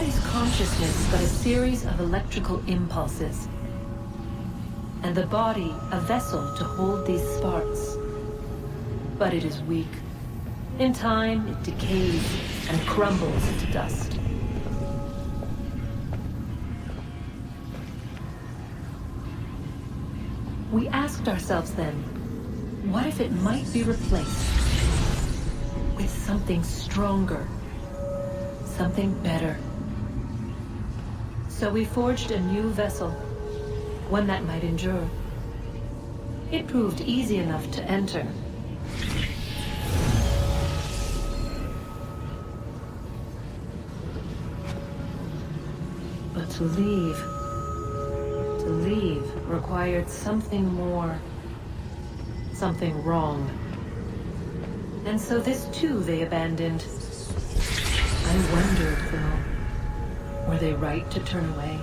body's consciousness but a series of electrical impulses, and the body a vessel to hold these sparks. But it is weak. In time, it decays and crumbles into dust. We asked ourselves then, what if it might be replaced with something stronger, something better? So we forged a new vessel, one that might endure. It proved easy enough to enter. But to leave required something more, something wrong. And so this too they abandoned. I wondered, though, were they right to turn away?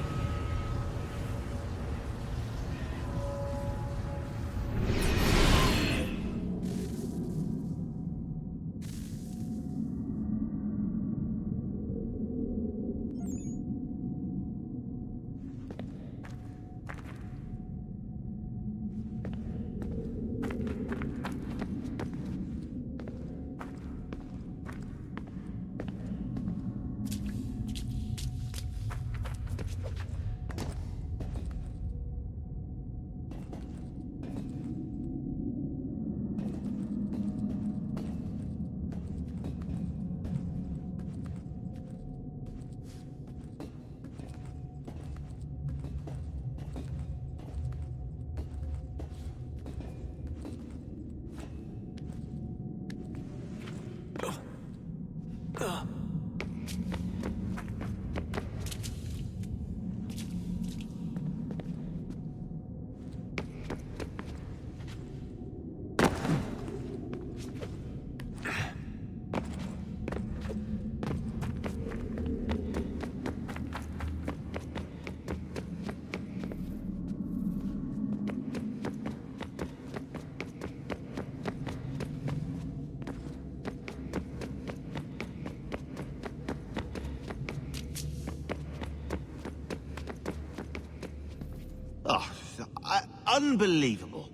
Unbelievable.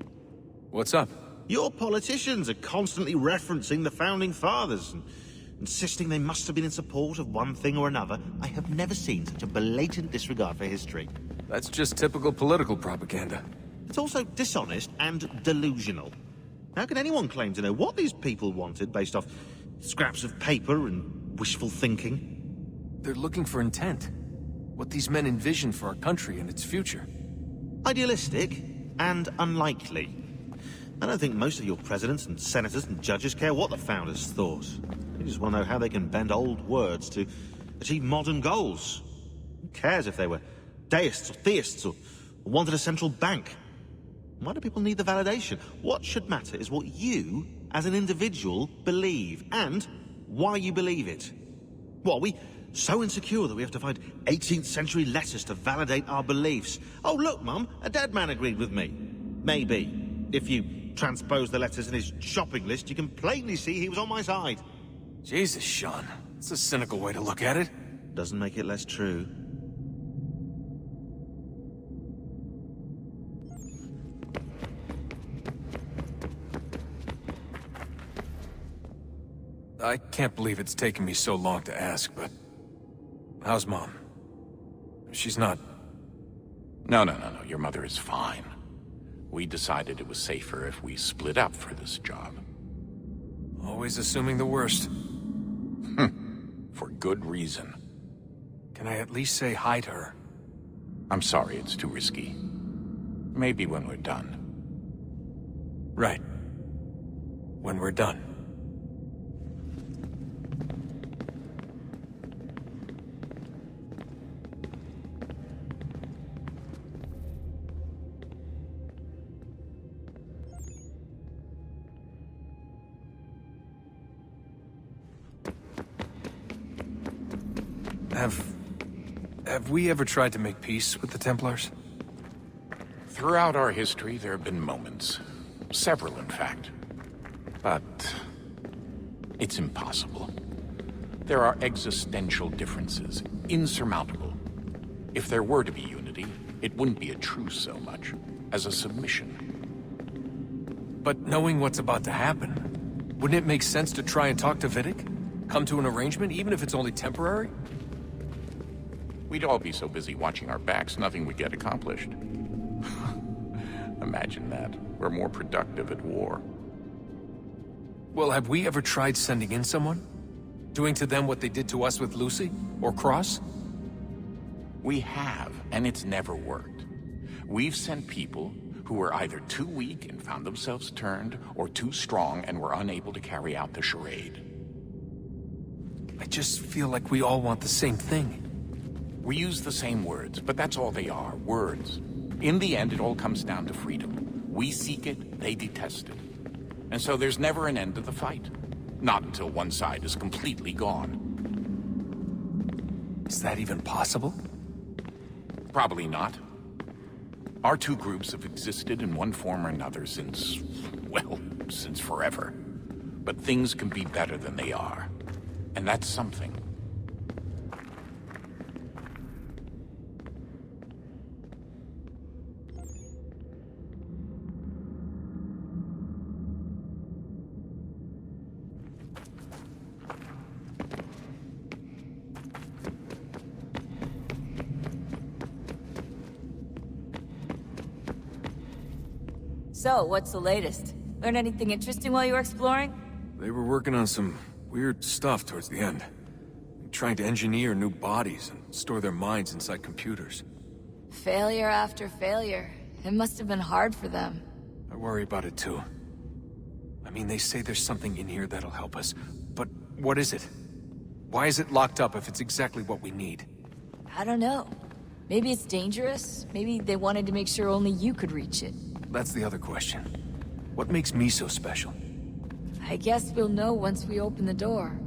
What's up? Your politicians are constantly referencing the Founding Fathers and insisting they must have been in support of one thing or another. I have never seen such a blatant disregard for history. That's just typical political propaganda. It's also dishonest and delusional. How can anyone claim to know what these people wanted based off scraps of paper and wishful thinking? They're looking for intent. What these men envision for our country and its future. Idealistic and unlikely. I don't think most of your presidents and senators and judges care what the founders thought. They just want to know how they can bend old words to achieve modern goals. Who cares if they were deists or theists or wanted a central bank? Why do people need the validation? What should matter is what you, as an individual, believe, and why you believe it. What, are we so insecure that we have to find 18th century letters to validate our beliefs? Oh look, Mum, a dead man agreed with me. Maybe. If you transpose the letters in his shopping list, you can plainly see he was on my side. Jesus, Sean. It's a cynical way to look at it. Doesn't make it less true. I can't believe it's taken me so long to ask, but... how's Mom? She's not... No. Your mother is fine. We decided it was safer if we split up for this job. Always assuming the worst. For good reason. Can I at least say hi to her? I'm sorry, it's too risky. Maybe when we're done. Right. When we're done. Have we ever tried to make peace with the Templars? Throughout our history, there have been moments. Several, in fact. But... it's impossible. There are existential differences, insurmountable. If there were to be unity, it wouldn't be a truce so much as a submission. But knowing what's about to happen, wouldn't it make sense to try and talk to Vidic? Come to an arrangement, even if it's only temporary? We'd all be so busy watching our backs, nothing would get accomplished. Imagine that. We're more productive at war. Well, have we ever tried sending in someone? Doing to them what they did to us with Lucy? Or Cross? We have, and it's never worked. We've sent people who were either too weak and found themselves turned, or too strong and were unable to carry out the charade. I just feel like we all want the same thing. We use the same words, but that's all they are, words. In the end, it all comes down to freedom. We seek it, they detest it. And so there's never an end to the fight. Not until one side is completely gone. Is that even possible? Probably not. Our two groups have existed in one form or another since, well, since forever. But things can be better than they are. And that's something. So, what's the latest? Learn anything interesting while you were exploring? They were working on some weird stuff towards the end. Trying to engineer new bodies and store their minds inside computers. Failure after failure. It must have been hard for them. I worry about it too. I mean, they say there's something in here that'll help us, but what is it? Why is it locked up if it's exactly what we need? I don't know. Maybe it's dangerous. Maybe they wanted to make sure only you could reach it. That's the other question. What makes me so special? I guess we'll know once we open the door.